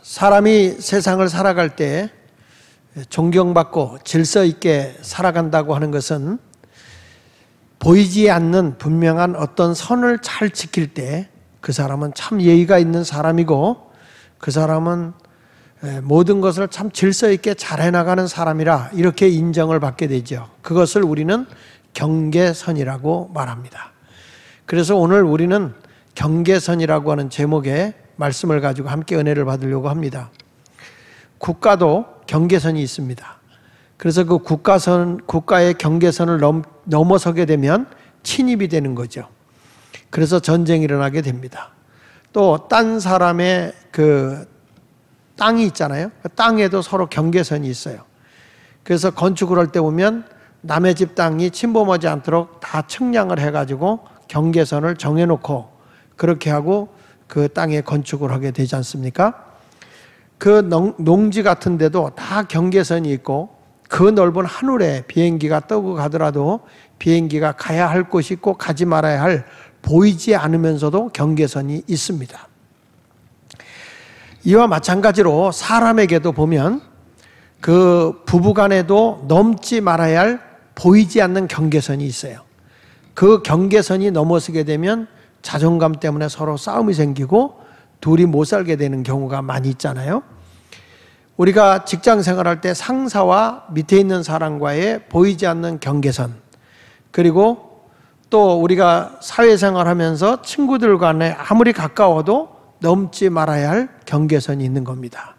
사람이 세상을 살아갈 때 존경받고 질서 있게 살아간다고 하는 것은 보이지 않는 분명한 어떤 선을 잘 지킬 때 그 사람은 참 예의가 있는 사람이고 그 사람은 모든 것을 참 질서 있게 잘 해나가는 사람이라 이렇게 인정을 받게 되죠. 그것을 우리는 경계선이라고 말합니다. 그래서 오늘 우리는 경계선이라고 하는 제목의 말씀을 가지고 함께 은혜를 받으려고 합니다. 국가도 경계선이 있습니다. 그래서 그 국가의 경계선을 넘어서게 되면 침입이 되는 거죠. 그래서 전쟁이 일어나게 됩니다. 또 딴 사람의 그 땅이 있잖아요. 그 땅에도 서로 경계선이 있어요. 그래서 건축을 할 때 보면 남의 집 땅이 침범하지 않도록 다 측량을 해가지고 경계선을 정해놓고 그렇게 하고 그 땅에 건축을 하게 되지 않습니까? 그 농지 같은 데도 다 경계선이 있고 그 넓은 하늘에 비행기가 떠고 가더라도 비행기가 가야 할 곳이 있고 가지 말아야 할 보이지 않으면서도 경계선이 있습니다. 이와 마찬가지로 사람에게도 보면 그 부부간에도 넘지 말아야 할 보이지 않는 경계선이 있어요. 그 경계선이 넘어서게 되면 자존감 때문에 서로 싸움이 생기고 둘이 못 살게 되는 경우가 많이 있잖아요. 우리가 직장 생활할 때 상사와 밑에 있는 사람과의 보이지 않는 경계선, 그리고 또 우리가 사회생활하면서 친구들 간에 아무리 가까워도 넘지 말아야 할 경계선이 있는 겁니다.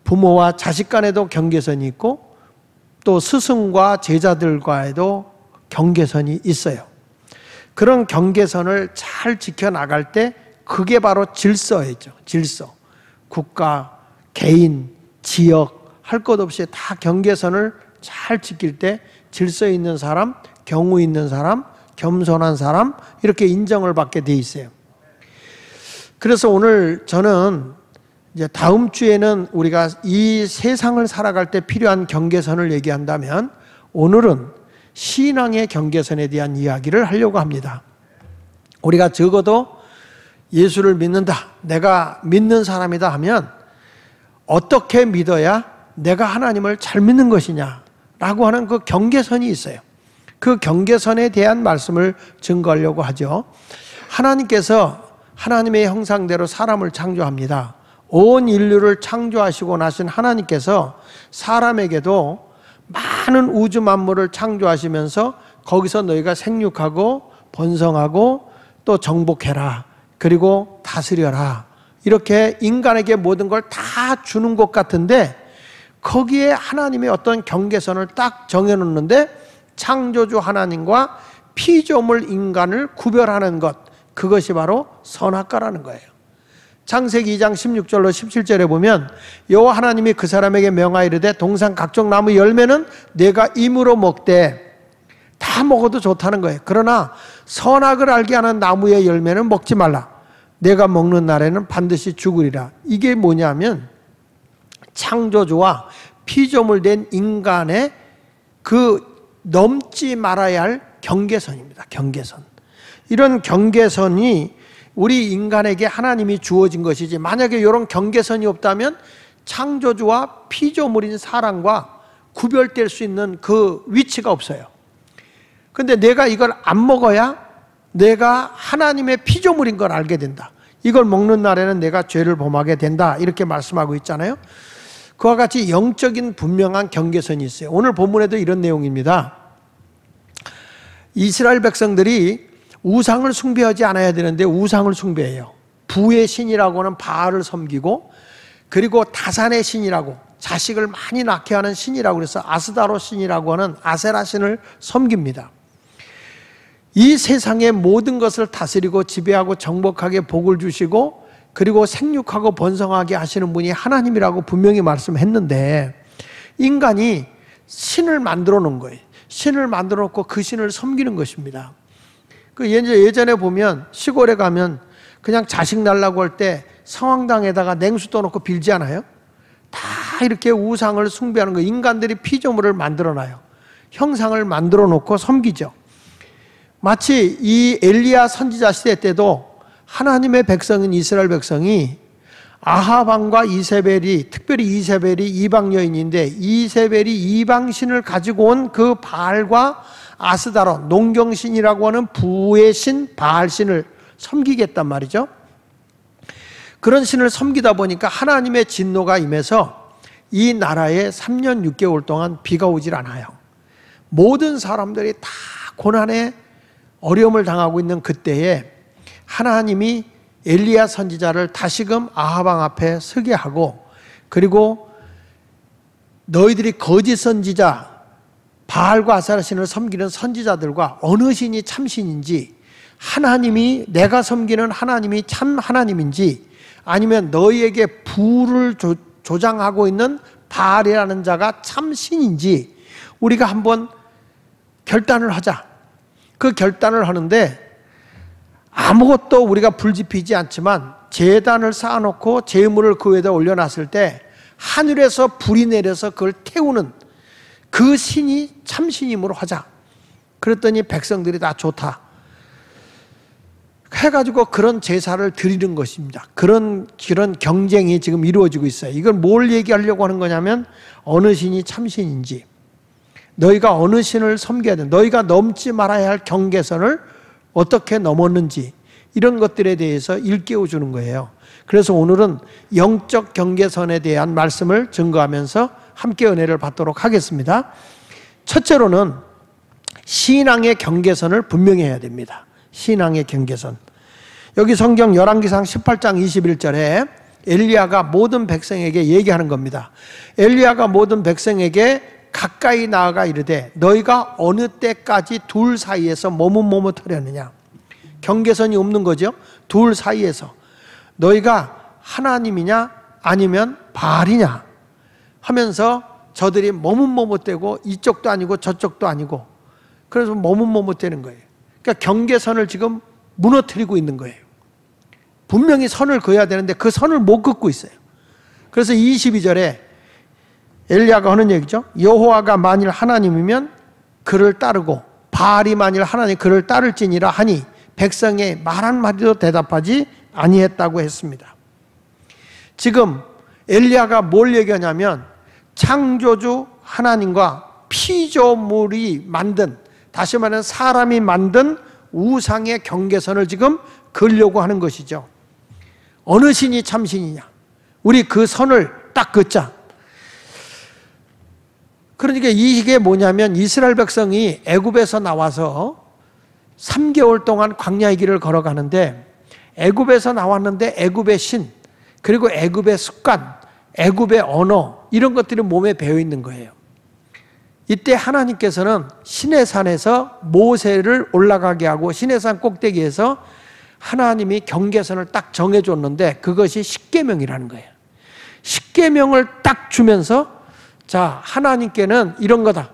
부모와 자식 간에도 경계선이 있고 또 스승과 제자들과에도 경계선이 있어요. 그런 경계선을 잘 지켜나갈 때 그게 바로 질서이죠. 질서. 국가, 개인, 지역 할 것 없이 다 경계선을 잘 지킬 때 질서 있는 사람, 경우 있는 사람, 겸손한 사람 이렇게 인정을 받게 돼 있어요. 그래서 오늘 저는 이제 다음 주에는 우리가 이 세상을 살아갈 때 필요한 경계선을 얘기한다면 오늘은 신앙의 경계선에 대한 이야기를 하려고 합니다. 우리가 적어도 예수를 믿는다, 내가 믿는 사람이다 하면 어떻게 믿어야 내가 하나님을 잘 믿는 것이냐라고 하는 그 경계선이 있어요. 그 경계선에 대한 말씀을 증거하려고 하죠. 하나님께서 하나님의 형상대로 사람을 창조합니다. 온 인류를 창조하시고 나신 하나님께서 사람에게도 많은 우주 만물을 창조하시면서 거기서 너희가 생육하고 번성하고 또 정복해라, 그리고 다스려라, 이렇게 인간에게 모든 걸 다 주는 것 같은데 거기에 하나님의 어떤 경계선을 딱 정해놓는데 창조주 하나님과 피조물 인간을 구별하는 것, 그것이 바로 선악과라는 거예요. 창세기 2장 16절로 17절에 보면 여호와 하나님이 그 사람에게 명하이르되 동산 각종 나무 열매는 내가 임으로 먹되, 다 먹어도 좋다는 거예요. 그러나 선악을 알게 하는 나무의 열매는 먹지 말라. 내가 먹는 날에는 반드시 죽으리라. 이게 뭐냐면 창조주와 피조물 된 인간의 그 넘지 말아야 할 경계선입니다. 경계선. 이런 경계선이 우리 인간에게 하나님이 주어진 것이지, 만약에 이런 경계선이 없다면 창조주와 피조물인 사람과 구별될 수 있는 그 위치가 없어요. 근데 내가 이걸 안 먹어야 내가 하나님의 피조물인 걸 알게 된다. 이걸 먹는 날에는 내가 죄를 범하게 된다. 이렇게 말씀하고 있잖아요. 그와 같이 영적인 분명한 경계선이 있어요. 오늘 본문에도 이런 내용입니다. 이스라엘 백성들이 우상을 숭배하지 않아야 되는데 우상을 숭배해요. 부의 신이라고 하는 바알을 섬기고, 그리고 다산의 신이라고, 자식을 많이 낳게 하는 신이라고 그래서 아스다로 신이라고 하는 아세라 신을 섬깁니다. 이 세상의 모든 것을 다스리고 지배하고 정복하게 복을 주시고 그리고 생육하고 번성하게 하시는 분이 하나님이라고 분명히 말씀했는데 인간이 신을 만들어 놓은 거예요. 신을 만들어 놓고 그 신을 섬기는 것입니다. 그 예전에 보면 시골에 가면 그냥 자식 낳으려고 할 때 성황당에다가 냉수 떠놓고 빌지 않아요? 다 이렇게 우상을 숭배하는 거예요. 인간들이 피조물을 만들어 놔요. 형상을 만들어 놓고 섬기죠. 마치 이 엘리야 선지자 시대 때도 하나님의 백성인 이스라엘 백성이 아합 왕과 이세벨이, 특별히 이세벨이 이방 여인인데, 이세벨이 이방신을 가지고 온 그 바알과 아스다로, 농경신이라고 하는 부의 신 바알신을 섬기겠단 말이죠. 그런 신을 섬기다 보니까 하나님의 진노가 임해서 이 나라에 3년 6개월 동안 비가 오질 않아요. 모든 사람들이 다 고난에 어려움을 당하고 있는 그때에 하나님이 엘리야 선지자를 다시금 아합 왕 앞에 서게 하고, 그리고 너희들이 거짓 선지자 바알과 아스타라 신을 섬기는 선지자들과 어느 신이 참 신인지, 하나님이, 내가 섬기는 하나님이 참 하나님인지, 아니면 너희에게 부를 조장하고 있는 바알이라는 자가 참 신인지 우리가 한번 결단을 하자. 그 결단을 하는데 아무것도 우리가 불지피지 않지만 제단을 쌓아놓고 제물을 그 위에다 올려놨을 때 하늘에서 불이 내려서 그걸 태우는 그 신이 참신임으로 하자. 그랬더니 백성들이 다 좋다 해가지고 그런 제사를 드리는 것입니다. 그런 경쟁이 지금 이루어지고 있어요. 이걸 뭘 얘기하려고 하는 거냐면 어느 신이 참신인지, 너희가 어느 신을 섬겨야 돼, 너희가 넘지 말아야 할 경계선을 어떻게 넘었는지, 이런 것들에 대해서 일깨워 주는 거예요. 그래서 오늘은 영적 경계선에 대한 말씀을 증거하면서 함께 은혜를 받도록 하겠습니다. 첫째로는 신앙의 경계선을 분명히 해야 됩니다. 신앙의 경계선. 여기 성경 열왕기상 18장 21절에 엘리야가 모든 백성에게 얘기하는 겁니다. 엘리야가 모든 백성에게 가까이 나아가 이르되 너희가 어느 때까지 둘 사이에서 머뭇머뭇하려느냐. 경계선이 없는 거죠. 둘 사이에서 너희가 하나님이냐 아니면 바알이냐 하면서 저들이 머뭇머뭇대고 이쪽도 아니고 저쪽도 아니고, 그래서 머뭇머뭇대는 거예요. 그러니까 경계선을 지금 무너뜨리고 있는 거예요. 분명히 선을 그어야 되는데 그 선을 못 긋고 있어요. 그래서 22절에 엘리야가 하는 얘기죠. 여호와가 만일 하나님이면 그를 따르고 바알이 만일 하나님 그를 따를지니라 하니 백성의 말 한마디도 대답하지 아니했다고 했습니다. 지금 엘리야가 뭘 얘기하냐면 창조주 하나님과 피조물이 만든, 다시 말하면 사람이 만든 우상의 경계선을 지금 그으려고 하는 것이죠. 어느 신이 참신이냐, 우리 그 선을 딱 긋자. 그러니까 이게 뭐냐면 이스라엘 백성이 애굽에서 나와서 3개월 동안 광야의 길을 걸어가는데, 애굽에서 나왔는데 애굽의 신, 그리고 애굽의 습관, 애굽의 언어, 이런 것들이 몸에 배어 있는 거예요. 이때 하나님께서는 시내산에서 모세를 올라가게 하고 시내산 꼭대기에서 하나님이 경계선을 딱 정해줬는데 그것이 십계명이라는 거예요. 십계명을 딱 주면서 자, 하나님께는 이런 거다.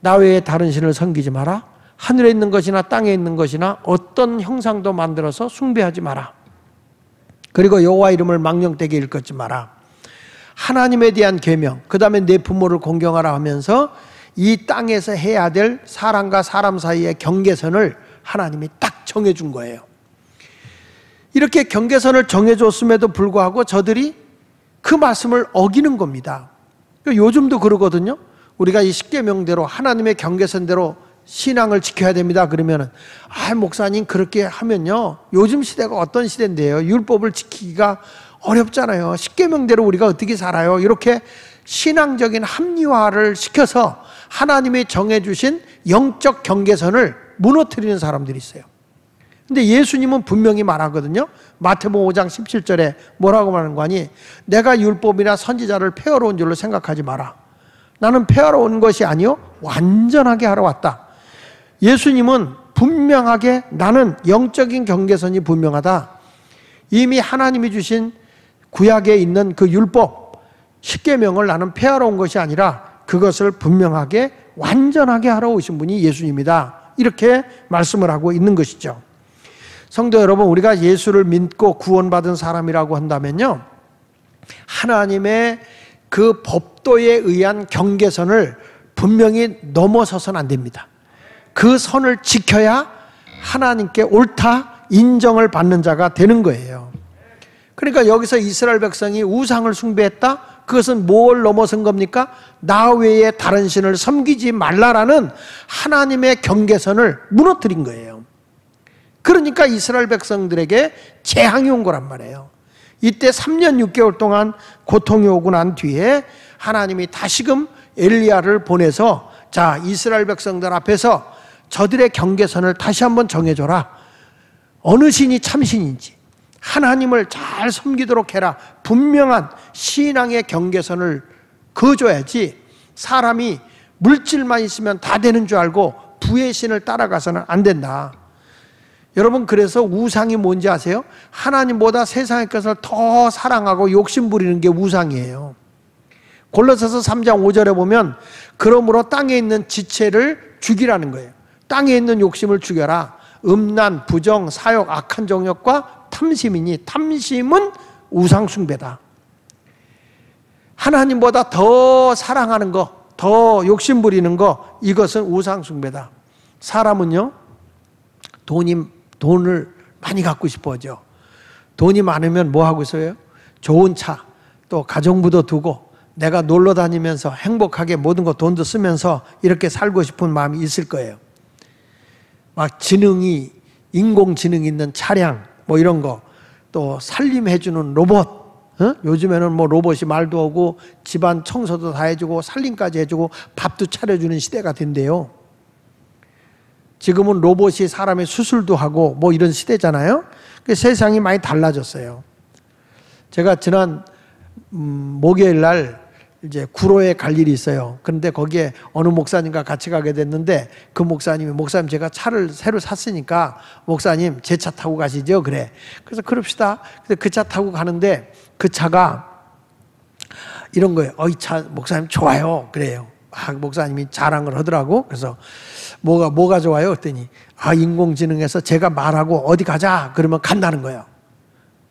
나 외에 다른 신을 섬기지 마라. 하늘에 있는 것이나 땅에 있는 것이나 어떤 형상도 만들어서 숭배하지 마라. 그리고 여호와 이름을 망령되게 일컫지 마라. 하나님에 대한 계명, 그 다음에 내 부모를 공경하라 하면서 이 땅에서 해야 될 사람과 사람 사이의 경계선을 하나님이 딱 정해준 거예요. 이렇게 경계선을 정해줬음에도 불구하고 저들이 그 말씀을 어기는 겁니다. 요즘도 그러거든요. 우리가 이 십계명대로 하나님의 경계선대로 신앙을 지켜야 됩니다. 그러면은 목사님 그렇게 하면요, 요즘 시대가 어떤 시대인데요, 율법을 지키기가 어렵잖아요. 십계명대로 우리가 어떻게 살아요? 이렇게 신앙적인 합리화를 시켜서 하나님이 정해주신 영적 경계선을 무너뜨리는 사람들이 있어요. 근데 예수님은 분명히 말하거든요. 마태복음 5장 17절에 뭐라고 말하는 거니? 내가 율법이나 선지자를 폐하러 온 줄로 생각하지 마라. 나는 폐하러 온 것이 아니요 완전하게 하러 왔다. 예수님은 분명하게 나는 영적인 경계선이 분명하다. 이미 하나님이 주신 구약에 있는 그 율법 십계명을 나는 폐하러 온 것이 아니라 그것을 분명하게 완전하게 하러 오신 분이 예수님이다. 이렇게 말씀을 하고 있는 것이죠. 성도 여러분, 우리가 예수를 믿고 구원받은 사람이라고 한다면요, 하나님의 그 법도에 의한 경계선을 분명히 넘어서서는 안 됩니다. 그 선을 지켜야 하나님께 옳다 인정을 받는 자가 되는 거예요. 그러니까 여기서 이스라엘 백성이 우상을 숭배했다? 그것은 뭘 넘어선 겁니까? 나 외에 다른 신을 섬기지 말라라는 하나님의 경계선을 무너뜨린 거예요. 그러니까 이스라엘 백성들에게 재앙이 온 거란 말이에요. 이때 3년 6개월 동안 고통이 오고 난 뒤에 하나님이 다시금 엘리야를 보내서 자, 이스라엘 백성들 앞에서 저들의 경계선을 다시 한번 정해줘라. 어느 신이 참신인지 하나님을 잘 섬기도록 해라. 분명한 신앙의 경계선을 그어줘야지 사람이 물질만 있으면 다 되는 줄 알고 부의 신을 따라가서는 안 된다. 여러분, 그래서 우상이 뭔지 아세요? 하나님보다 세상의 것을 더 사랑하고 욕심 부리는 게 우상이에요. 골로새서 3장 5절에 보면 그러므로 땅에 있는 지체를 죽이라는 거예요. 땅에 있는 욕심을 죽여라. 음란, 부정, 사욕, 악한 정욕과 탐심이니 탐심은 우상 숭배다. 하나님보다 더 사랑하는 거, 더 욕심 부리는 거, 이것은 우상 숭배다. 사람은요, 돈을 많이 갖고 싶어 하죠. 돈이 많으면 뭐 하고 있어요? 좋은 차, 또 가정부도 두고 내가 놀러 다니면서 행복하게 모든 거 돈도 쓰면서 이렇게 살고 싶은 마음이 있을 거예요. 막 인공지능 있는 차량, 뭐 이런 거, 또 살림해주는 로봇, 요즘에는 뭐 로봇이 말도 하고 집안 청소도 다 해주고 살림까지 해주고 밥도 차려주는 시대가 된대요. 지금은 로봇이 사람의 수술도 하고 뭐 이런 시대잖아요. 세상이 많이 달라졌어요. 제가 지난 목요일 날 이제 구로에 갈 일이 있어요. 그런데 거기에 어느 목사님과 같이 가게 됐는데 그 목사님 제가 차를 새로 샀으니까 목사님 제 차 타고 가시죠. 그래. 그래서 그럽시다. 근데 그 차 타고 가는데 그 차가 이런 거예요. 이 차 목사님 좋아요. 그래요. 목사님이 자랑을 하더라고. 그래서 뭐가 좋아요? 그랬더니 인공지능에서 제가 말하고 어디 가자 그러면 간다는 거예요.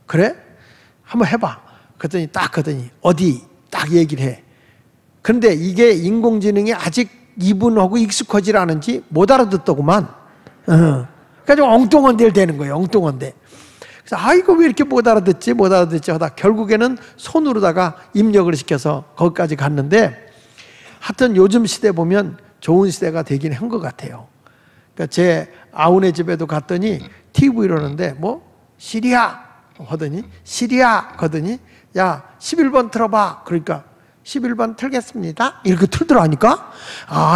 그래? 한번 해봐. 그랬더니 어디 딱 얘기를 해. 그런데 이게 인공지능이 아직 이분하고 익숙하지 않은지 못 알아듣더구만. 그래서 엉뚱한데를 대는 거예요. 엉뚱한데. 그래서 이거 왜 이렇게 못 알아듣지 하다 결국에는 손으로다가 입력을 시켜서 거기까지 갔는데, 하여튼 요즘 시대 보면 좋은 시대가 되긴 한 것 같아요. 그러니까 제 아우네 집에도 갔더니 TV를 하는데 시리아 하더니 야 11번 틀어봐. 그러니까 11번 틀겠습니다. 이렇게 틀더라니까.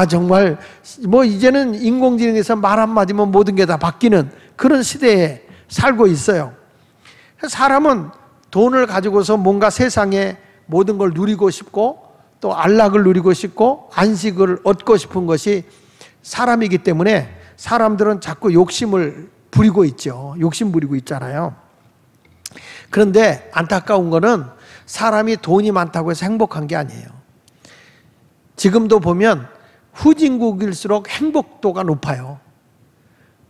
정말 이제는 인공지능에서 말 한마디면 모든 게 다 바뀌는 그런 시대에 살고 있어요. 사람은 돈을 가지고서 뭔가 세상에 모든 걸 누리고 싶고 또 안락을 누리고 싶고 안식을 얻고 싶은 것이 사람이기 때문에 사람들은 자꾸 욕심을 부리고 있죠. 욕심 부리고 있잖아요. 그런데 안타까운 거는 사람이 돈이 많다고 해서 행복한 게 아니에요. 지금도 보면 후진국일수록 행복도가 높아요.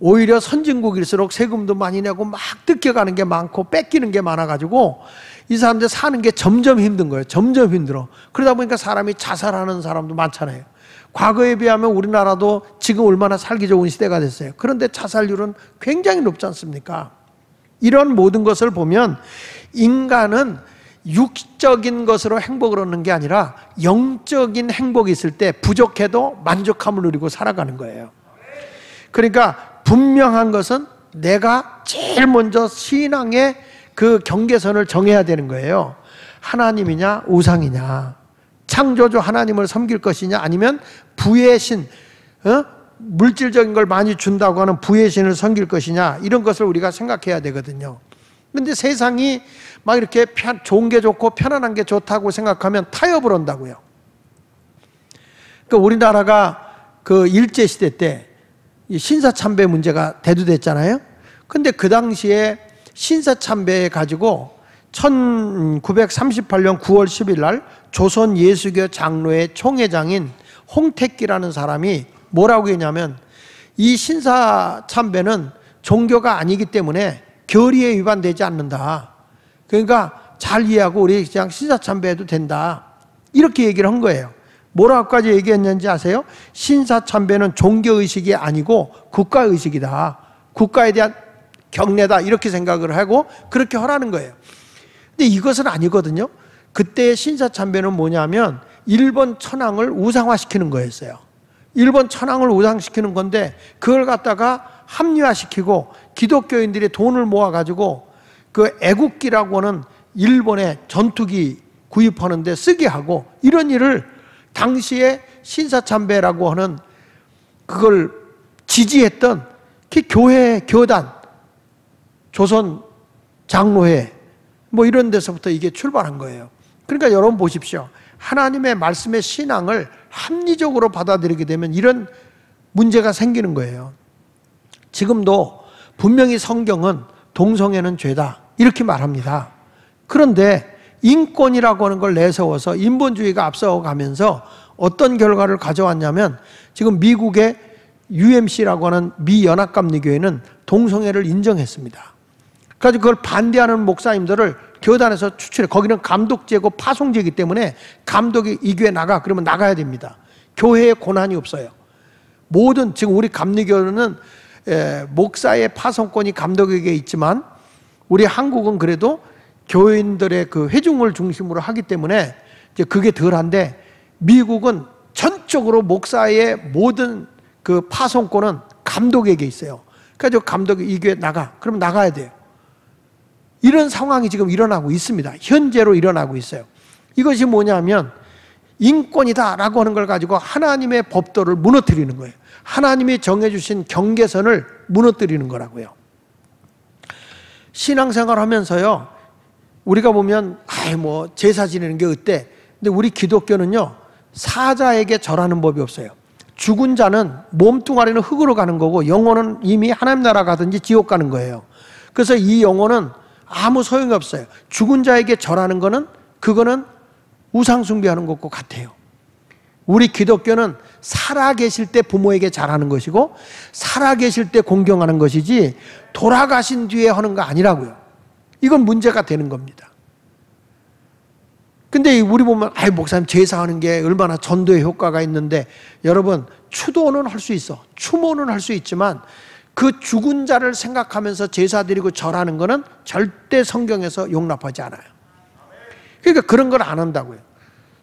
오히려 선진국일수록 세금도 많이 내고 막 뜯겨가는 게 많고 뺏기는 게 많아가지고 이 사람들 사는 게 점점 힘든 거예요. 점점 힘들어. 그러다 보니까 사람이 자살하는 사람도 많잖아요. 과거에 비하면 우리나라도 지금 얼마나 살기 좋은 시대가 됐어요. 그런데 자살률은 굉장히 높지 않습니까? 이런 모든 것을 보면 인간은 육적인 것으로 행복을 얻는 게 아니라 영적인 행복이 있을 때 부족해도 만족함을 누리고 살아가는 거예요. 그러니까 분명한 것은 내가 제일 먼저 신앙의 그 경계선을 정해야 되는 거예요. 하나님이냐 우상이냐, 창조주 하나님을 섬길 것이냐 아니면 부의 신, 물질적인 걸 많이 준다고 하는 부의 신을 섬길 것이냐, 이런 것을 우리가 생각해야 되거든요. 그런데 세상이 막 이렇게 좋은 게 좋고 편안한 게 좋다고 생각하면 타협을 한다고요. 그러니까 우리나라가 그 일제시대 때 신사참배 문제가 대두됐잖아요. 근데 그 당시에 신사참배 가지고 1938년 9월 10일 날 조선 예수교 장로회 총회장인 홍택기라는 사람이 뭐라고 했냐면, 이 신사참배는 종교가 아니기 때문에 교리에 위반되지 않는다. 그러니까 잘 이해하고 우리 그냥 신사참배해도 된다. 이렇게 얘기를 한 거예요. 뭐라고까지 얘기했는지 아세요? 신사참배는 종교의식이 아니고 국가의식이다. 국가에 대한 경례다. 이렇게 생각을 하고 그렇게 하라는 거예요. 근데 이것은 아니거든요. 그때의 신사참배는 뭐냐면 일본 천황을 우상화시키는 거였어요. 일본 천황을 우상시키는 건데 그걸 갖다가 합리화시키고 기독교인들이 돈을 모아가지고 그 애국기라고 하는 일본의 전투기 구입하는 데 쓰게 하고, 이런 일을 당시에 신사참배라고 하는 그걸 지지했던 교회, 교단, 조선 장로회 뭐 이런 데서부터 이게 출발한 거예요. 그러니까 여러분 보십시오. 하나님의 말씀의 신앙을 합리적으로 받아들이게 되면 이런 문제가 생기는 거예요. 지금도 분명히 성경은 동성애는 죄다 이렇게 말합니다. 그런데 인권이라고 하는 걸 내세워서 인본주의가 앞서가면서 어떤 결과를 가져왔냐면, 지금 미국의 UMC라고 하는 미 연합감리교회는 동성애를 인정했습니다. 그래서 그걸 반대하는 목사님들을 교단에서 추출해, 거기는 감독제고 파송제이기 때문에 감독이 이 교회 나가 그러면 나가야 됩니다. 교회에 권한이 없어요. 모든, 지금 우리 감리교는 목사의 파송권이 감독에게 있지만 우리 한국은 그래도 교인들의 그 회중을 중심으로 하기 때문에 이제 그게 덜한데, 미국은 전적으로 목사의 모든 그 파송권은 감독에게 있어요. 그래서 감독이 이 교회 나가 그러면 나가야 돼요. 이런 상황이 지금 일어나고 있습니다. 현재로 일어나고 있어요. 이것이 뭐냐면 인권이다라고 하는 걸 가지고 하나님의 법도를 무너뜨리는 거예요. 하나님이 정해주신 경계선을 무너뜨리는 거라고요. 신앙생활 하면서요, 우리가 보면 뭐 제사 지내는 게 어때? 근데 우리 기독교는요, 사자에게 절하는 법이 없어요. 죽은 자는 몸뚱아리는 흙으로 가는 거고 영혼은 이미 하나님 나라 가든지 지옥 가는 거예요. 그래서 이 영혼은 아무 소용이 없어요. 죽은 자에게 절하는 거는, 그거는 우상 숭배하는 것과 같아요. 우리 기독교는 살아계실 때 부모에게 잘하는 것이고 살아계실 때 공경하는 것이지 돌아가신 뒤에 하는 거 아니라고요. 이건 문제가 되는 겁니다. 근데 우리 보면 목사님 제사하는 게 얼마나 전도의 효과가 있는데, 여러분 추도는 할 수 있어, 추모는 할 수 있지만 그 죽은 자를 생각하면서 제사 드리고 절하는 거는 절대 성경에서 용납하지 않아요. 그러니까 그런 걸 안 한다고요.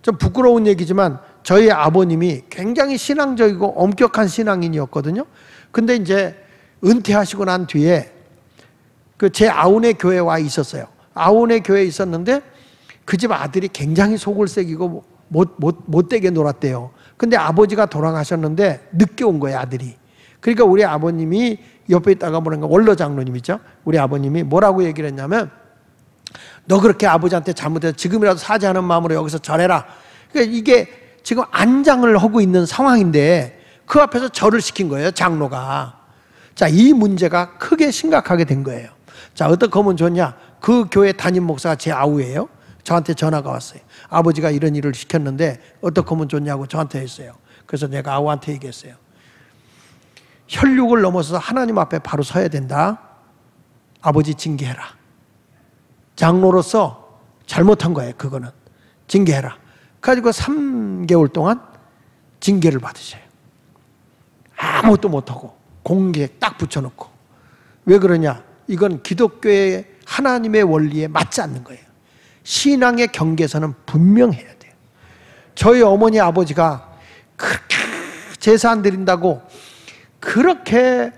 좀 부끄러운 얘기지만 저희 아버님이 굉장히 신앙적이고 엄격한 신앙인이었거든요. 근데 이제 은퇴하시고 난 뒤에 그 제 아우네 교회에 와 있었어요. 아우네 교회에 있었는데 그 집 아들이 굉장히 속을 새기고 못되게 놀았대요. 근데 아버지가 돌아가셨는데 늦게 온 거예요, 아들이. 그러니까 우리 아버님이 옆에 있다가 보니까 원로 장로님이죠. 우리 아버님이 뭐라고 얘기를 했냐면, 너 그렇게 아버지한테 잘못해서 지금이라도 사죄하는 마음으로 여기서 절해라. 그러니까 이게 지금 안장을 하고 있는 상황인데 그 앞에서 절을 시킨 거예요, 장로가. 자, 이 문제가 크게 심각하게 된 거예요. 자, 어떻게 하면 좋냐? 그 교회 담임 목사가 제 아우예요. 저한테 전화가 왔어요. 아버지가 이런 일을 시켰는데 어떻게 하면 좋냐고 저한테 했어요. 그래서 내가 아우한테 얘기했어요. 혈육을 넘어서서 하나님 앞에 바로 서야 된다. 아버지 징계해라. 장로로서 잘못한 거예요, 그거는. 징계해라. 그래가지고 3개월 동안 징계를 받으셔요. 아무것도 못하고 공기에 딱 붙여놓고. 왜 그러냐? 이건 기독교의 하나님의 원리에 맞지 않는 거예요. 신앙의 경계선은 분명해야 돼요. 저희 어머니 아버지가 그렇게 제사 안 드린다고 그렇게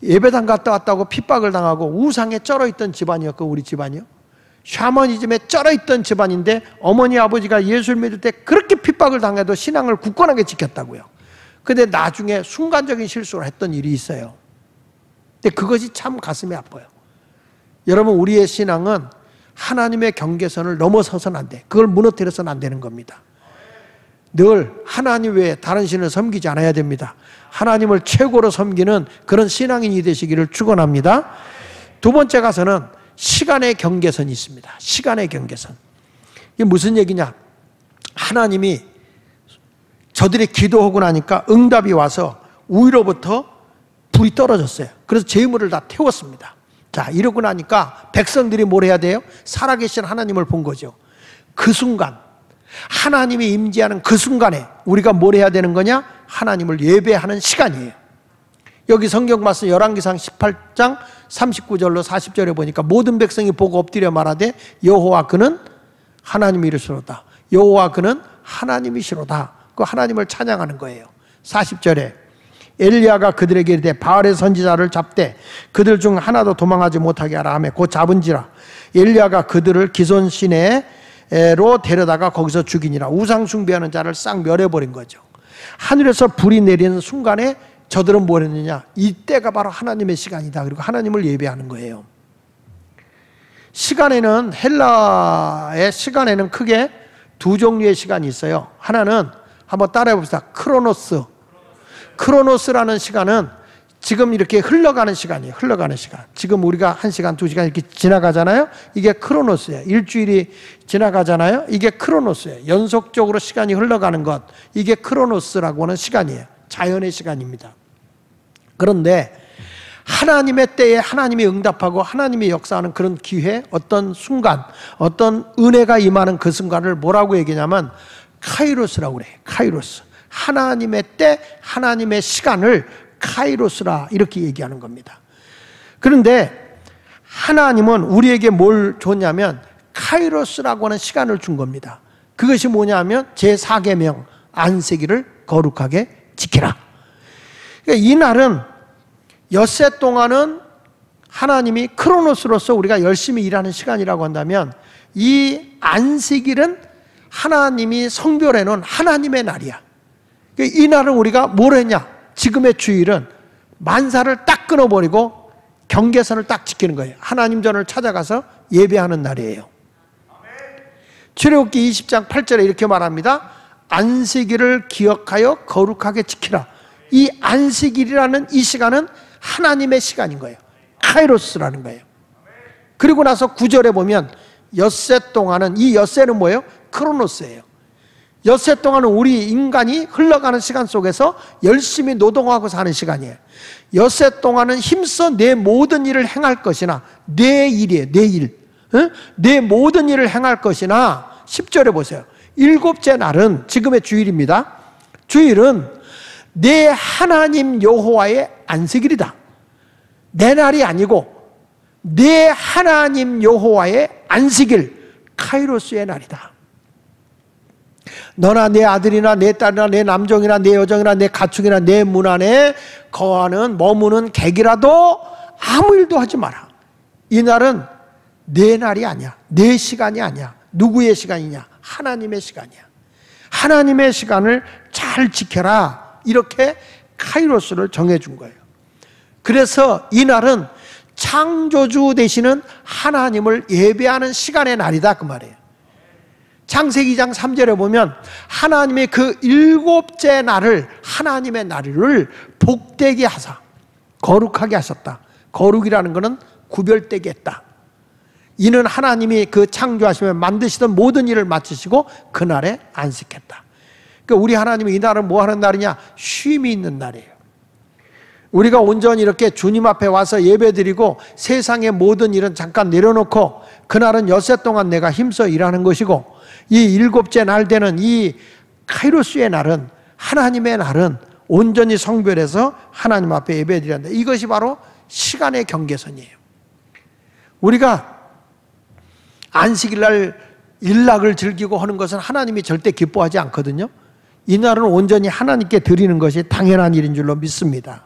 예배당 갔다 왔다고 핍박을 당하고 우상에 쩔어있던 집안이었고, 우리 집안이요. 샤머니즘에 쩔어있던 집안인데 어머니 아버지가 예수를 믿을 때 그렇게 핍박을 당해도 신앙을 굳건하게 지켰다고요. 근데 나중에 순간적인 실수를 했던 일이 있어요. 근데 그것이 참 가슴이 아파요. 여러분, 우리의 신앙은 하나님의 경계선을 넘어서서는 안 돼. 그걸 무너뜨려서는 안 되는 겁니다. 늘 하나님 외에 다른 신을 섬기지 않아야 됩니다. 하나님을 최고로 섬기는 그런 신앙인이 되시기를 축원합니다. 두 번째 가서는 시간의 경계선이 있습니다. 시간의 경계선. 이게 무슨 얘기냐? 하나님이 저들이 기도하고 나니까 응답이 와서 위로부터 불이 떨어졌어요. 그래서 제물을 다 태웠습니다. 자, 이러고 나니까 백성들이 뭘 해야 돼요? 살아계신 하나님을 본 거죠. 그 순간, 하나님이 임재하는 그 순간에 우리가 뭘 해야 되는 거냐? 하나님을 예배하는 시간이에요. 여기 성경 말씀 열왕기상 18장 39절로 40절에 보니까 모든 백성이 보고 엎드려 말하되 여호와 그는 하나님이시로다. 여호와 그는 하나님이시로다. 그 하나님을 찬양하는 거예요. 40절에 엘리야가 그들에게 이르되 바알의 선지자를 잡되 그들 중 하나도 도망하지 못하게 하라 하며 곧 잡은지라. 엘리야가 그들을 기손 시내로 데려다가 거기서 죽이니라. 우상 숭배하는 자를 싹 멸해버린 거죠. 하늘에서 불이 내리는 순간에 저들은 뭘 했느냐? 이때가 바로 하나님의 시간이다. 그리고 하나님을 예배하는 거예요. 시간에는, 헬라의 시간에는 크게 두 종류의 시간이 있어요. 하나는 한번 따라해 봅시다. 크로노스. 크로노스라는 시간은 지금 이렇게 흘러가는 시간이에요. 흘러가는 시간. 지금 우리가 1시간, 2시간 이렇게 지나가잖아요. 이게 크로노스예요. 일주일이 지나가잖아요. 이게 크로노스예요. 연속적으로 시간이 흘러가는 것. 이게 크로노스라고 하는 시간이에요. 자연의 시간입니다. 그런데 하나님의 때에 하나님이 응답하고 하나님이 역사하는 그런 기회, 어떤 순간, 어떤 은혜가 임하는 그 순간을 뭐라고 얘기냐면 카이로스라고 그래요. 카이로스. 하나님의 때, 하나님의 시간을 카이로스라 이렇게 얘기하는 겁니다. 그런데 하나님은 우리에게 뭘 줬냐면 카이로스라고 하는 시간을 준 겁니다. 그것이 뭐냐면 제4계명 안식일을 거룩하게 지키라. 그러니까 이 날은 엿새 동안은 하나님이 크로노스로서 우리가 열심히 일하는 시간이라고 한다면 이 안식일은 하나님이 성별해 놓은 하나님의 날이야. 그러니까 이 날은 우리가 뭘 했냐? 지금의 주일은 만사를 딱 끊어버리고 경계선을 딱 지키는 거예요. 하나님 전을 찾아가서 예배하는 날이에요. 출애굽기 20장 8절에 이렇게 말합니다. 안식일을 기억하여 거룩하게 지키라. 이 안식일이라는 이 시간은 하나님의 시간인 거예요. 카이로스라는 거예요. 그리고 나서 9절에 보면 엿새 동안은, 이 엿새는 뭐예요? 크로노스예요. 엿새 동안은 우리 인간이 흘러가는 시간 속에서 열심히 노동하고 사는 시간이에요. 엿새 동안은 힘써 내 모든 일을 행할 것이나, 내 일이에요. 내 일. 내 모든 일을 행할 것이나, 10절에 보세요. 일곱째 날은 지금의 주일입니다. 주일은 내 하나님 여호와의 안식일이다. 내 날이 아니고 내 하나님 여호와의 안식일, 카이로스의 날이다. 너나 내 아들이나 내 딸이나 내 남종이나 내 여종이나 내 가축이나 내 문 안에 거하는 머무는 객이라도 아무 일도 하지 마라. 이 날은 내 날이 아니야. 내 시간이 아니야. 누구의 시간이냐? 하나님의 시간이야. 하나님의 시간을 잘 지켜라. 이렇게 카이로스를 정해준 거예요. 그래서 이 날은 창조주 되시는 하나님을 예배하는 시간의 날이다 그 말이에요. 창세기 2장 3절에 보면 하나님의 그 일곱째 날을, 하나님의 날을 복되게 하사 거룩하게 하셨다. 거룩이라는 것은 구별되게 했다. 이는 하나님이 그 창조하시며 만드시던 모든 일을 마치시고 그날에 안식했다. 그러니까 우리 하나님이 이 날은 뭐 하는 날이냐? 쉼이 있는 날이에요. 우리가 온전히 이렇게 주님 앞에 와서 예배드리고 세상의 모든 일은 잠깐 내려놓고 그날은 엿새 동안 내가 힘써 일하는 것이고, 이 일곱째 날 되는 이 카이로스의 날은, 하나님의 날은 온전히 성별해서 하나님 앞에 예배드린다. 이것이 바로 시간의 경계선이에요. 우리가 안식일 날 일락을 즐기고 하는 것은 하나님이 절대 기뻐하지 않거든요. 이 날은 온전히 하나님께 드리는 것이 당연한 일인 줄로 믿습니다.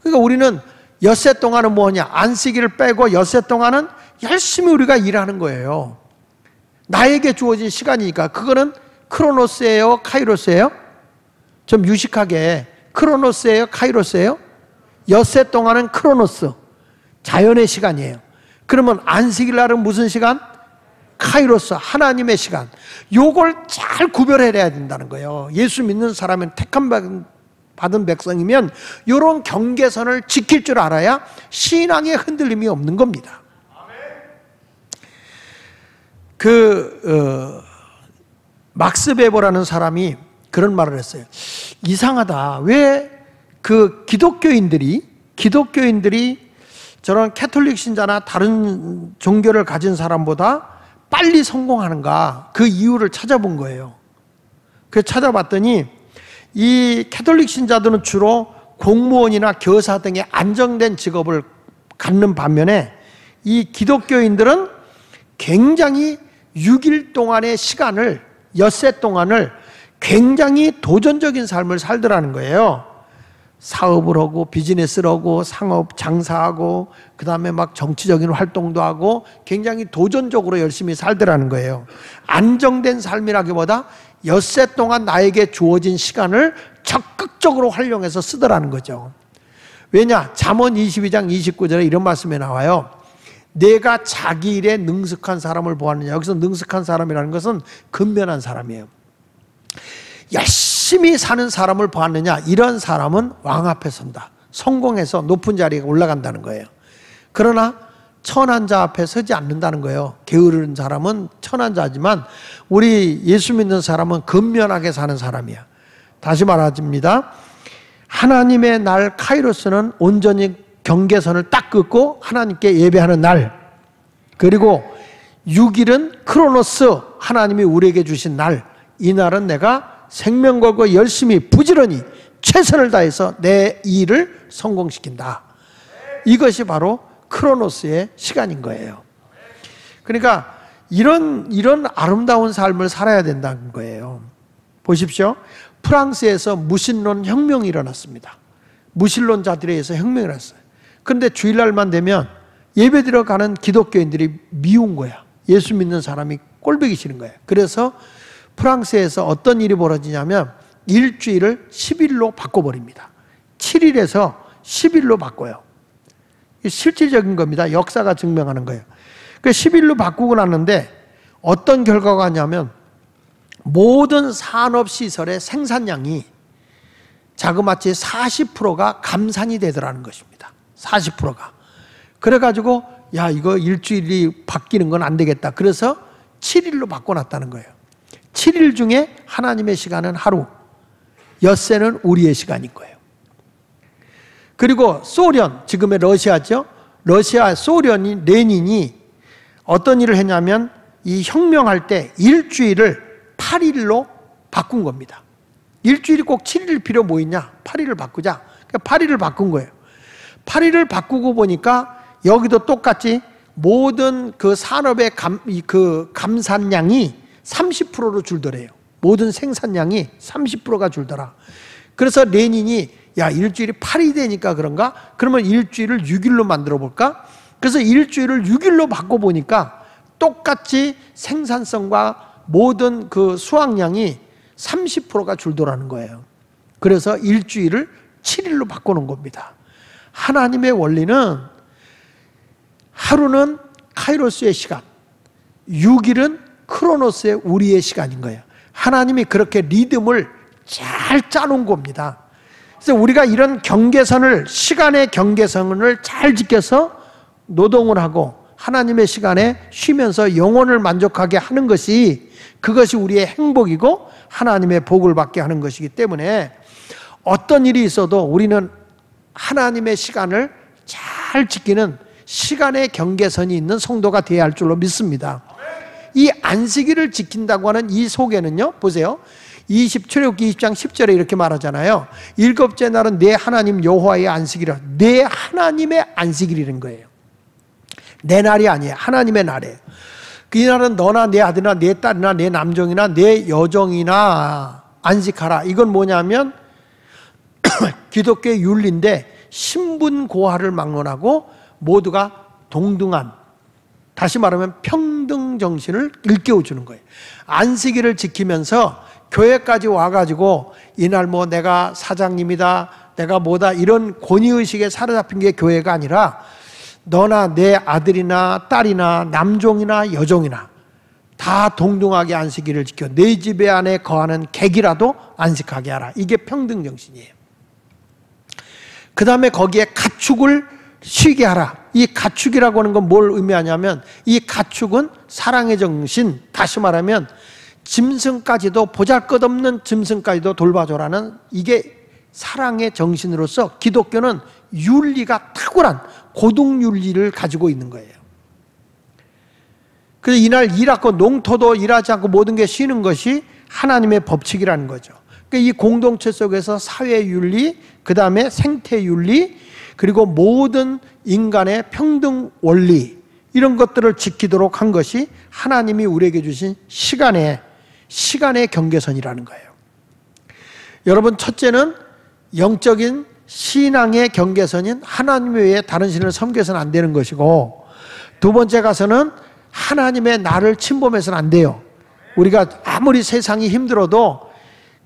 그러니까 우리는 엿새 동안은 뭐냐? 안식일을 빼고 엿새 동안은 열심히 우리가 일하는 거예요. 나에게 주어진 시간이니까. 그거는 크로노스예요? 카이로스예요? 좀 유식하게 크로노스예요? 카이로스예요? 엿새 동안은 크로노스, 자연의 시간이에요. 그러면 안식일 날은 무슨 시간? 카이로스, 하나님의 시간. 요걸 잘 구별해야 된다는 거예요. 예수 믿는 사람은 택함 받은 백성이면 이런 경계선을 지킬 줄 알아야 신앙에 흔들림이 없는 겁니다. 막스 베버라는 사람이 그런 말을 했어요. 이상하다. 왜 그 기독교인들이 저런 캐톨릭 신자나 다른 종교를 가진 사람보다 빨리 성공하는가? 그 이유를 찾아본 거예요. 그래서 찾아봤더니 이 캐톨릭 신자들은 주로 공무원이나 교사 등의 안정된 직업을 갖는 반면에 이 기독교인들은 굉장히 6일 동안의 시간을, 엿새 동안을 굉장히 도전적인 삶을 살더라는 거예요. 사업을 하고 비즈니스를 하고 상업 장사하고 그 다음에 막 정치적인 활동도 하고 굉장히 도전적으로 열심히 살더라는 거예요. 안정된 삶이라기보다 엿새 동안 나에게 주어진 시간을 적극적으로 활용해서 쓰더라는 거죠. 왜냐? 잠언 22장 29절에 이런 말씀이 나와요. 내가 자기 일에 능숙한 사람을 보았느냐. 여기서 능숙한 사람이라는 것은 근면한 사람이에요. 열심히 사는 사람을 보았느냐. 이런 사람은 왕 앞에 선다. 성공해서 높은 자리에 올라간다는 거예요. 그러나 천한 자 앞에 서지 않는다는 거예요. 게으른 사람은 천한 자지만 우리 예수 믿는 사람은 근면하게 사는 사람이야. 다시 말합니다. 하나님의 날 카이로스는 온전히 경계선을 딱 긋고 하나님께 예배하는 날, 그리고 6일은 크로노스, 하나님이 우리에게 주신 날. 이 날은 내가 생명 걸고 열심히 부지런히 최선을 다해서 내 일을 성공시킨다. 이것이 바로 크로노스의 시간인 거예요. 그러니까 이런 아름다운 삶을 살아야 된다는 거예요. 보십시오. 프랑스에서 무신론 혁명이 일어났습니다. 무신론자들에 의해서 혁명이 일어났어요. 그런데 주일날만 되면 예배드려 가는 기독교인들이 미운 거야. 예수 믿는 사람이 꼴보기 싫은 거예요. 그래서 프랑스에서 어떤 일이 벌어지냐면 일주일을 10일로 바꿔버립니다. 7일에서 10일로 바꿔요. 실질적인 겁니다. 역사가 증명하는 거예요. 그 10일로 바꾸고 났는데 어떤 결과가 왔냐면 모든 산업시설의 생산량이 자그마치 40%가 감산이 되더라는 것입니다. 40%가. 그래가지고 야, 이거 일주일이 바뀌는 건 안 되겠다. 그래서 7일로 바꿔놨다는 거예요. 7일 중에 하나님의 시간은 하루, 엿새는 우리의 시간인 거예요. 그리고 소련, 지금의 러시아죠. 러시아 소련이, 레닌이 어떤 일을 했냐면 이 혁명할 때 일주일을 8일로 바꾼 겁니다. 일주일이 꼭 7일 필요 뭐 있냐? 8일을 바꾸자. 그러니까 8일을 바꾼 거예요. 8일을 바꾸고 보니까 여기도 똑같이 모든 그 산업의 감산량이 30%로 줄더래요. 모든 생산량이 30%가 줄더라. 그래서 레닌이 야, 일주일이 8이 되니까 그런가? 그러면 일주일을 6일로 만들어 볼까? 그래서 일주일을 6일로 바꿔보니까 똑같이 생산성과 모든 그 수확량이 30%가 줄더라는 거예요. 그래서 일주일을 7일로 바꾸는 겁니다. 하나님의 원리는 하루는 카이로스의 시간, 6일은 크로노스의 우리의 시간인 거예요. 하나님이 그렇게 리듬을 잘 짜놓은 겁니다. 그래서 우리가 이런 경계선을, 시간의 경계선을 잘 지켜서 노동을 하고 하나님의 시간에 쉬면서 영혼을 만족하게 하는 것이, 그것이 우리의 행복이고 하나님의 복을 받게 하는 것이기 때문에 어떤 일이 있어도 우리는 하나님의 시간을 잘 지키는 시간의 경계선이 있는 성도가 되어야 할 줄로 믿습니다. 이 안식일을 지킨다고 하는 이 속에는요, 보세요. 출애굽기 20장 10절에 이렇게 말하잖아요. 일곱째 날은 내 하나님 여호와의 안식일이라. 내 하나님의 안식일이라는 거예요. 내 날이 아니에요. 하나님의 날이에요. 이 날은 너나 내 아들이나 내 딸이나 내 남종이나 내 여종이나 안식하라. 이건 뭐냐면 기독교의 윤리인데 신분고하를 막론하고 모두가 동등한, 다시 말하면 평등 정신을 일깨워주는 거예요. 안식일을 지키면서 교회까지 와가지고 이날 뭐 내가 사장님이다, 내가 뭐다, 이런 권위의식에 사로잡힌 게 교회가 아니라 너나 내 아들이나 딸이나 남종이나 여종이나 다 동등하게 안식일을 지켜 내 집에 안에 거하는 객이라도 안식하게 하라. 이게 평등 정신이에요. 그 다음에 거기에 가축을 쉬게 하라. 이 가축이라고 하는 건 뭘 의미하냐면 이 가축은 사랑의 정신, 다시 말하면 짐승까지도, 보잘것없는 짐승까지도 돌봐줘라는, 이게 사랑의 정신으로서 기독교는 윤리가 탁월한 고등윤리를 가지고 있는 거예요. 그래서 이날 일하고 농토도 일하지 않고 모든 게 쉬는 것이 하나님의 법칙이라는 거죠. 그러니까 이 공동체 속에서 사회윤리, 그 다음에 생태윤리, 그리고 모든 인간의 평등 원리, 이런 것들을 지키도록 한 것이 하나님이 우리에게 주신 시간의 경계선이라는 거예요. 여러분, 첫째는 영적인 신앙의 경계선인 하나님 외에 다른 신을 섬겨서는 안 되는 것이고, 두 번째 가서는 하나님의 나를 침범해서는 안 돼요. 우리가 아무리 세상이 힘들어도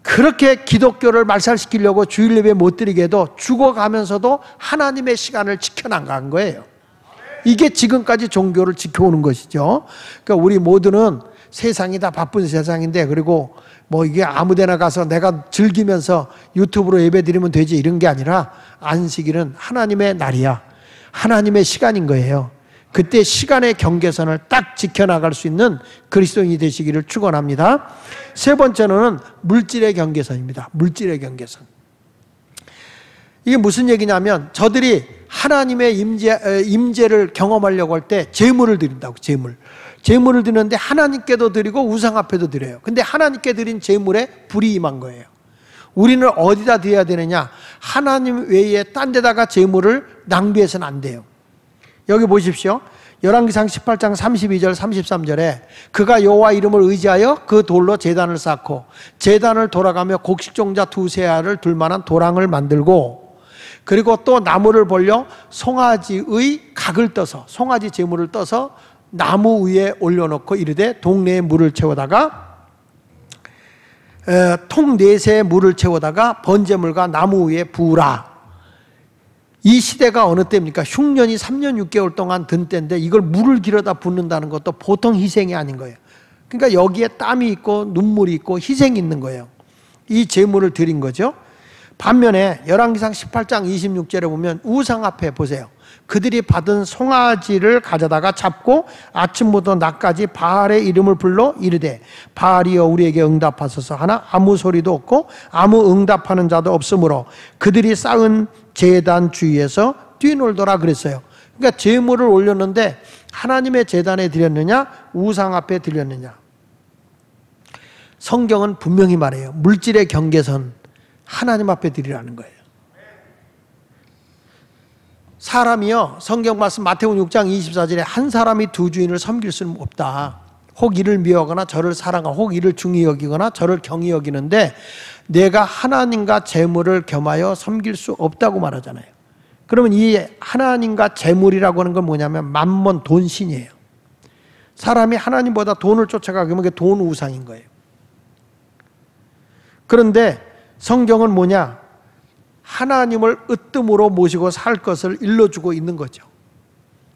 그렇게 기독교를 말살시키려고 주일 예배 못 드리게 해도 죽어가면서도 하나님의 시간을 지켜나간 거예요. 이게 지금까지 종교를 지켜오는 것이죠. 그러니까 우리 모두는 세상이 다 바쁜 세상인데, 그리고 뭐 이게 아무데나 가서 내가 즐기면서 유튜브로 예배 드리면 되지, 이런 게 아니라 안식일은 하나님의 날이야. 하나님의 시간인 거예요. 그때 시간의 경계선을 딱 지켜나갈 수 있는 그리스도인이 되시기를 축원합니다. 세 번째는 물질의 경계선입니다. 물질의 경계선. 이게 무슨 얘기냐면, 저들이 하나님의 임재를 경험하려고 할 때 제물을 드린다고. 제물을 드리는데 하나님께도 드리고 우상 앞에도 드려요. 근데 하나님께 드린 제물에 불이 임한 거예요. 우리는 어디다 드려야 되느냐? 하나님 외에 딴 데다가 제물을 낭비해서는 안 돼요. 여기 보십시오. 열왕기상 18장 32절 33절에 그가 여호와 이름을 의지하여 그 돌로 제단을 쌓고 제단을 돌아가며 곡식종자 두세 알을 둘 만한 도랑을 만들고, 그리고 또 나무를 벌려 송아지의 각을 떠서, 송아지 제물을 떠서 나무 위에 올려놓고 이르되 동네에 물을 채우다가 통 넷에 물을 채우다가 번제물과 나무 위에 부으라. 이 시대가 어느 때입니까? 흉년이 3년 6개월 동안 든 때인데 이걸 물을 길어다 붓는다는 것도 보통 희생이 아닌 거예요. 그러니까 여기에 땀이 있고 눈물이 있고 희생이 있는 거예요. 이 제물을 드린 거죠. 반면에 열왕기상 18장 26절에 보면 우상 앞에 보세요. 그들이 받은 송아지를 가져다가 잡고 아침부터 낮까지 바알의 이름을 불러 이르되 바알이여 우리에게 응답하소서 하나 아무 소리도 없고 아무 응답하는 자도 없으므로 그들이 쌓은 제단 주위에서 뛰놀더라 그랬어요. 그러니까 제물을 올렸는데 하나님의 제단에 드렸느냐 우상 앞에 드렸느냐. 성경은 분명히 말해요. 물질의 경계선 하나님 앞에 드리라는 거예요. 사람이요, 성경 말씀 마태복음 6장 24절에 한 사람이 두 주인을 섬길 수는 없다. 혹 이를 미워하거나 저를 사랑하거나 혹 이를 중히 여기거나 저를 경히 여기는데 내가 하나님과 재물을 겸하여 섬길 수 없다고 말하잖아요. 그러면 이 하나님과 재물이라고 하는 건 뭐냐면 만몬, 돈신이에요. 사람이 하나님보다 돈을 쫓아가게 되면 그게 돈 우상인 거예요. 그런데 성경은 뭐냐? 하나님을 으뜸으로 모시고 살 것을 일러주고 있는 거죠.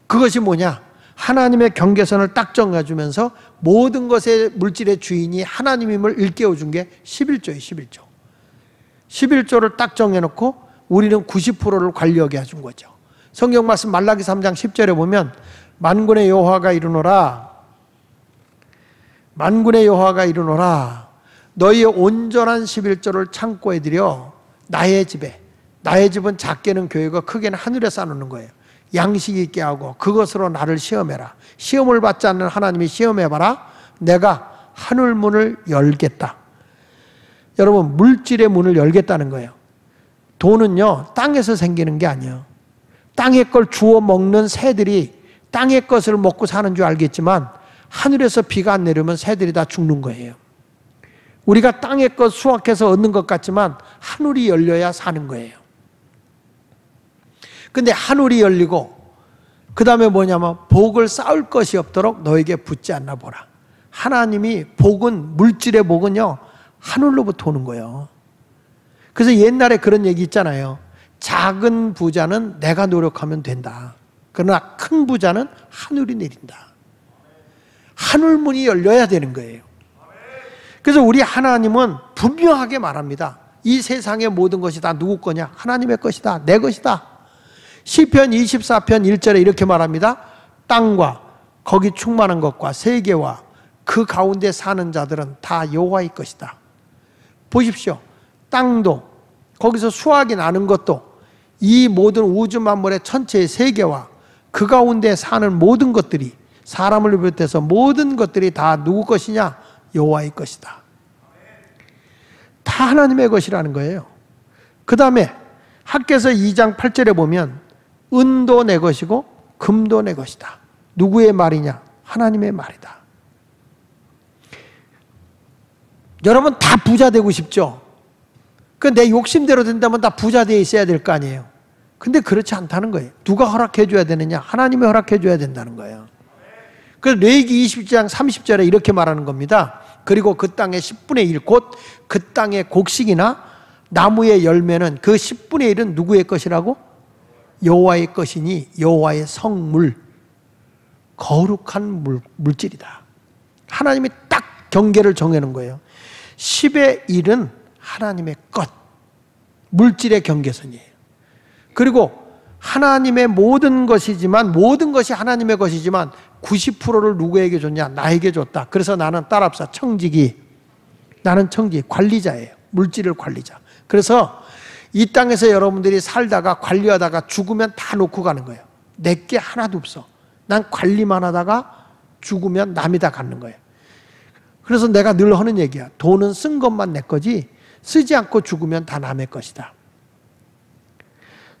그것이 뭐냐? 하나님의 경계선을 딱 정해주면서 모든 것의 물질의 주인이 하나님임을 일깨워준 게 11조예요. 11조. 11조를 딱 정해놓고 우리는 90%를 관리하게 해준 거죠. 성경 말씀 말라기 3장 10절에 보면 만군의 여호와가 이르노라, 만군의 여호와가 이르노라, 너희의 온전한 11조를 창고에 들여 나의 집에, 나의 집은 작게는 교회가 크게는 하늘에 쌓아놓는 거예요. 양식 있게 하고 그것으로 나를 시험해라. 시험을 받지 않는 하나님이 시험해봐라. 내가 하늘 문을 열겠다. 여러분, 물질의 문을 열겠다는 거예요. 돈은요, 땅에서 생기는 게 아니에요. 땅의 걸 주워 먹는 새들이 땅의 것을 먹고 사는 줄 알겠지만 하늘에서 비가 안 내리면 새들이 다 죽는 거예요. 우리가 땅의 것 수확해서 얻는 것 같지만 하늘이 열려야 사는 거예요. 근데 하늘이 열리고 그 다음에 뭐냐면 복을 쌓을 것이 없도록 너에게 붙지 않나 보라. 하나님이 복은, 물질의 복은요 하늘로부터 오는 거예요. 그래서 옛날에 그런 얘기 있잖아요. 작은 부자는 내가 노력하면 된다. 그러나 큰 부자는 하늘이 내린다. 하늘문이 열려야 되는 거예요. 그래서 우리 하나님은 분명하게 말합니다. 이 세상의 모든 것이 다 누구 거냐? 하나님의 것이다. 내 것이다. 시편 24편 1절에 이렇게 말합니다. 땅과 거기 충만한 것과 세계와 그 가운데 사는 자들은 다 여호와의 것이다. 보십시오. 땅도 거기서 수확이 나는 것도 이 모든 우주 만물의 전체의 세계와 그 가운데 사는 모든 것들이, 사람을 비롯해서 모든 것들이 다 누구 것이냐? 여호와의 것이다. 다 하나님의 것이라는 거예요. 그 다음에 학개서 2장 8절에 보면 은도 내 것이고 금도 내 것이다. 누구의 말이냐? 하나님의 말이다. 여러분 다 부자 되고 싶죠? 내 욕심대로 된다면 다 부자 되어 있어야 될 거 아니에요. 근데 그렇지 않다는 거예요. 누가 허락해 줘야 되느냐? 하나님이 허락해 줘야 된다는 거예요. 그래서 레위기 20장 30절에 이렇게 말하는 겁니다. 그리고 그 땅의 10분의 1, 곧 그 땅의 곡식이나 나무의 열매는 그 10분의 1은 누구의 것이라고? 여호와의 것이니 여호와의 성물, 거룩한 물질이다. 하나님이 딱 경계를 정해놓은 거예요. 10의 1은 하나님의 것, 물질의 경계선이에요. 그리고 하나님의 모든 것이지만, 모든 것이 하나님의 것이지만 90%를 누구에게 줬냐? 나에게 줬다. 그래서 나는 딸합사 청지기, 나는 청지기, 관리자예요. 물질을 관리자. 그래서 이 땅에서 여러분들이 살다가 관리하다가 죽으면 다 놓고 가는 거예요. 내게 하나도 없어. 난 관리만 하다가 죽으면 남이 다 갖는 거예요. 그래서 내가 늘 하는 얘기야. 돈은 쓴 것만 내 거지 쓰지 않고 죽으면 다 남의 것이다.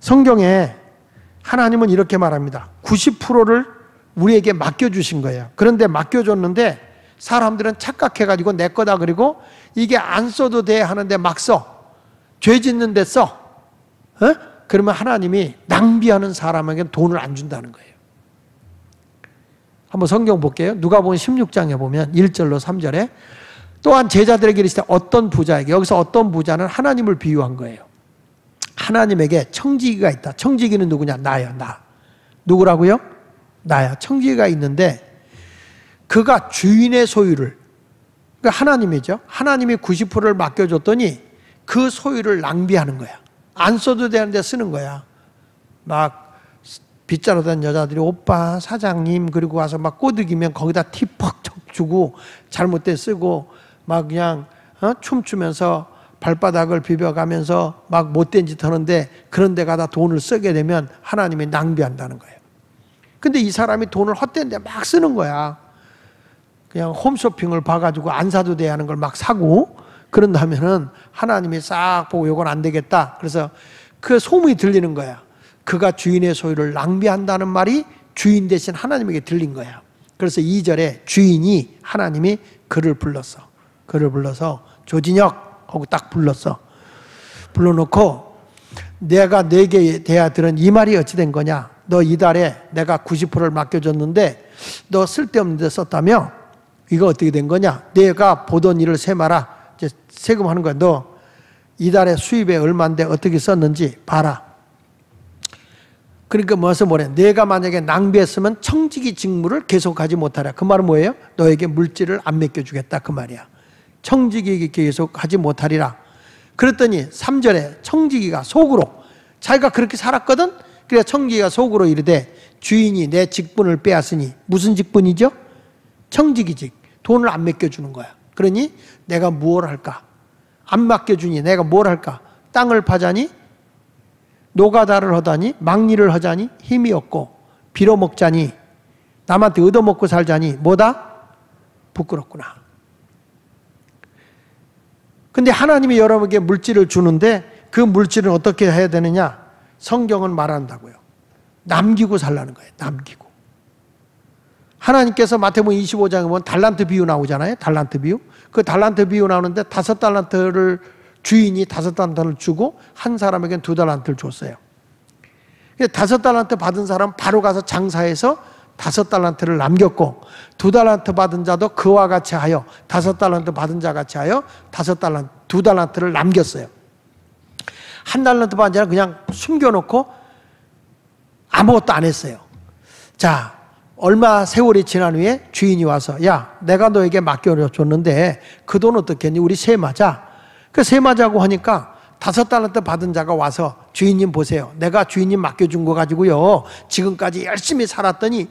성경에 하나님은 이렇게 말합니다. 90%를 우리에게 맡겨주신 거예요. 그런데 맡겨줬는데 사람들은 착각해가지고 내 거다 그리고 이게 안 써도 돼 하는데 막 써. 죄 짓는 데 써. 그러면 하나님이 낭비하는 사람에게 돈을 안 준다는 거예요. 한번 성경 볼게요. 누가복음 16장에 보면 1절로 3절에 또한 제자들에게 이르시되 어떤 부자에게, 여기서 어떤 부자는 하나님을 비유한 거예요. 하나님에게 청지기가 있다. 청지기는 누구냐? 나야, 나. 누구라고요? 나야. 청지기가 있는데 그가 주인의 소유를, 그러니까 하나님이죠. 하나님이 90%를 맡겨줬더니 그 소유를 낭비하는 거야. 안 써도 되는데 쓰는 거야. 막 빗자루 된 여자들이 오빠, 사장님, 그리고 와서 막 꼬드기면 거기다 티 퍽 주고 잘못돼 쓰고 막 그냥 춤추면서 발바닥을 비벼가면서 막 못된 짓 하는데 그런 데 가다 돈을 쓰게 되면 하나님이 낭비한다는 거예요. 근데 이 사람이 돈을 헛된 데 막 쓰는 거야. 그냥 홈쇼핑을 봐가지고 안 사도 돼 하는 걸 막 사고 그런다면은 하나님이 싹 보고 이건 안 되겠다. 그래서 그 소문이 들리는 거야. 그가 주인의 소유를 낭비한다는 말이 주인 대신 하나님에게 들린 거야. 그래서 2절에 주인이 하나님이 그를 불렀어. 그를 불러서 조진혁 하고 딱 불렀어. 불러놓고 내가 네게 대하 들은 이 말이 어찌 된 거냐? 너 이달에 내가 90%를 맡겨줬는데 너 쓸데없는 데 썼다며? 이거 어떻게 된 거냐? 내가 보던 일을 세마라. 이제 세금하는 거야. 너 이달에 수입에 얼마인데 어떻게 썼는지 봐라. 그러니까 뭐래? 내가 만약에 낭비했으면 청지기 직무를 계속하지 못하라. 그 말은 뭐예요? 너에게 물질을 안 맡겨주겠다 그 말이야. 청지기 계속하지 못하리라. 그랬더니 3절에 청지기가 속으로, 자기가 그렇게 살았거든? 그래서 청지기가 속으로 이르되 주인이 내 직분을 빼앗으니, 무슨 직분이죠? 청지기직. 돈을 안 맡겨주는 거야. 그러니 내가 무엇을 할까? 안 맡겨주니 내가 뭘 할까? 땅을 파자니, 노가다를 하다니, 막리를 하자니 힘이 없고, 빌어먹자니, 남한테 얻어먹고 살자니 뭐다? 부끄럽구나. 근데 하나님이 여러분에게 물질을 주는데 그 물질은 어떻게 해야 되느냐? 성경은 말한다고요. 남기고 살라는 거예요. 남기고. 하나님께서 마태복음 25장에 보면 달란트 비유 나오잖아요. 달란트 비유. 그 달란트 비유 나오는데 5달란트를 주인이 5달란트를 주고 한 사람에게는 2달란트를 줬어요. 5달란트 받은 사람은 바로 가서 장사해서 5달란트를 남겼고 2달란트 받은 자도 그와 같이 하여 5달란트 받은 자 같이 하여 2달란트를 남겼어요. 1달란트 받은 자는 그냥 숨겨놓고 아무것도 안 했어요. 자, 얼마 세월이 지난 후에 주인이 와서 야, 내가 너에게 맡겨줬는데 그 돈 어떻게 했니? 우리 세마자. 그 세마자고 하니까 5달란트 받은 자가 와서 주인님 보세요. 내가 주인님 맡겨준 거 가지고요. 지금까지 열심히 살았더니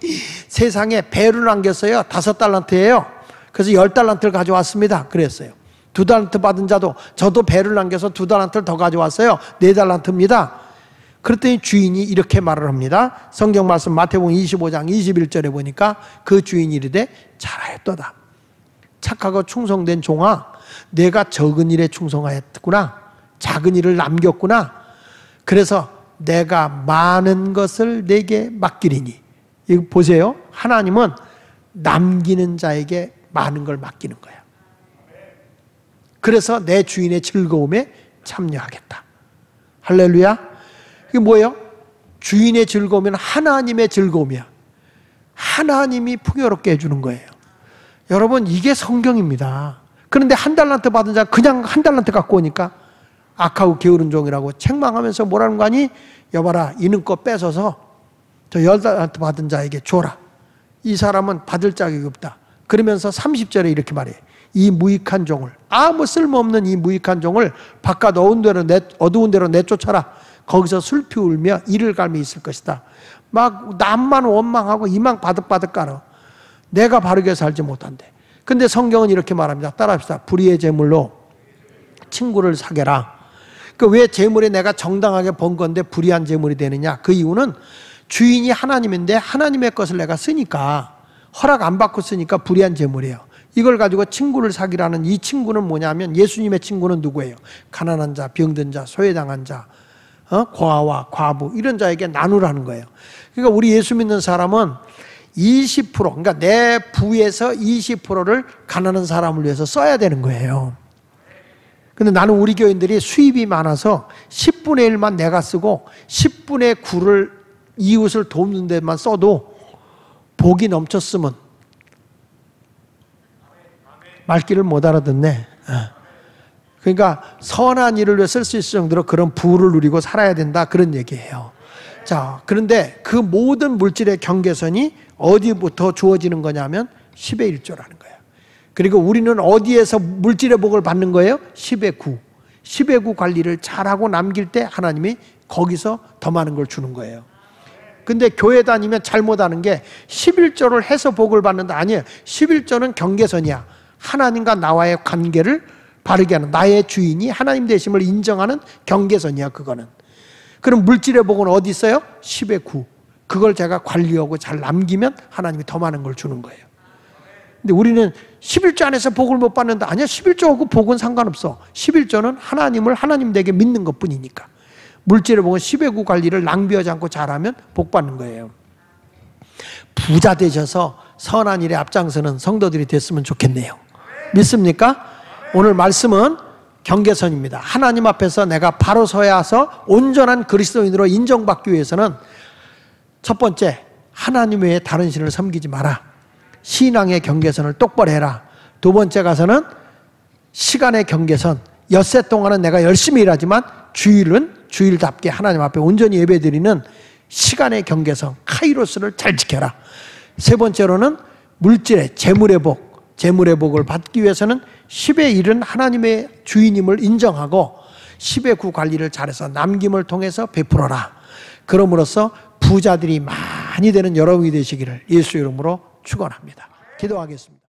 세상에 배를 남겼어요. 5달란트예요. 그래서 10달란트를 가져왔습니다. 그랬어요. 2달란트 받은 자도 저도 배를 남겨서 2달란트를 더 가져왔어요. 4달란트입니다. 그랬더니 주인이 이렇게 말을 합니다. 성경 말씀 마태복음 25장 21절에 보니까 그 주인이 이르되 잘하였도다. 착하고 충성된 종아, 내가 적은 일에 충성하였구나. 작은 일을 남겼구나. 그래서 내가 많은 것을 내게 맡기리니. 이거 보세요. 하나님은 남기는 자에게 많은 걸 맡기는 거야. 그래서 내 주인의 즐거움에 참여하겠다. 할렐루야. 이게 뭐예요? 주인의 즐거움은 하나님의 즐거움이야. 하나님이 풍요롭게 해주는 거예요. 여러분, 이게 성경입니다. 그런데 한 달란트 받은 자 그냥 한 달란트 갖고 오니까 악하고 게으른 종이라고 책망하면서 뭐라는 거 아니? 여봐라, 이는 거 뺏어서 저 10달란트 받은 자에게 줘라. 이 사람은 받을 자격이 없다. 그러면서 30절에 이렇게 말해요. 이 무익한 종을, 아무 쓸모없는 이 무익한 종을 바깥 어두운 데로 내쫓아라. 거기서 슬피 울며 이를 갈며 있을 것이다. 막 남만 원망하고 이만 바득바득 깔아. 내가 바르게 살지 못한대. 근데 성경은 이렇게 말합니다. 따라합시다. 불의의 재물로 친구를 사겨라. 그 왜 재물에 내가 정당하게 번 건데 불의한 재물이 되느냐? 그 이유는 주인이 하나님인데 하나님의 것을 내가 쓰니까, 허락 안 받고 쓰니까 불의한 재물이에요. 이걸 가지고 친구를 사귀라는 이 친구는 뭐냐면, 예수님의 친구는 누구예요? 가난한 자, 병든 자, 소외당한 자, 고아와 과부 이런 자에게 나누라는 거예요. 그러니까 우리 예수 믿는 사람은 20%, 그러니까 내 부에서 20%를 가난한 사람을 위해서 써야 되는 거예요. 근데 나는 우리 교인들이 수입이 많아서 10분의 1만 내가 쓰고 10분의 9를 이웃을 돕는 데만 써도 복이 넘쳤으면, 말귀를 못 알아듣네. 그러니까 선한 일을 위해 쓸 수 있을 정도로 그런 부를 누리고 살아야 된다, 그런 얘기예요. 자, 그런데 그 모든 물질의 경계선이 어디부터 주어지는 거냐면 10의 1조라는 거예요. 그리고 우리는 어디에서 물질의 복을 받는 거예요? 10의 9. 10의 9 관리를 잘하고 남길 때 하나님이 거기서 더 많은 걸 주는 거예요. 근데 교회 다니면 잘못하는 게 11조를 해서 복을 받는다. 아니에요. 11조는 경계선이야. 하나님과 나와의 관계를 바르게 하는, 나의 주인이 하나님 되심을 인정하는 경계선이야, 그거는. 그럼 물질의 복은 어디 있어요? 10의 9. 그걸 제가 관리하고 잘 남기면 하나님이 더 많은 걸 주는 거예요. 근데 우리는 11조 안에서 복을 못 받는다. 아니야, 11조하고 복은 상관없어. 11조는 하나님을 하나님 되게 믿는 것 뿐이니까. 물질의 복은 10의 9 관리를 낭비하지 않고 잘하면 복 받는 거예요. 부자 되셔서 선한 일에 앞장서는 성도들이 됐으면 좋겠네요. 믿습니까? 오늘 말씀은 경계선입니다. 하나님 앞에서 내가 바로 서야서 온전한 그리스도인으로 인정받기 위해서는 첫 번째, 하나님 외에 다른 신을 섬기지 마라. 신앙의 경계선을 똑바로 해라. 두 번째 가서는 시간의 경계선, 엿새 동안은 내가 열심히 일하지만 주일은 주일답게 하나님 앞에 온전히 예배드리는 시간의 경계선, 카이로스를 잘 지켜라. 세 번째로는 물질의 재물의 복을 받기 위해서는 10의 1은 하나님의 주인임을 인정하고 10의 9 관리를 잘해서 남김을 통해서 베풀어라. 그럼으로써 부자들이 많이 되는 여러분이 되시기를 예수 이름으로 축원합니다. 기도하겠습니다.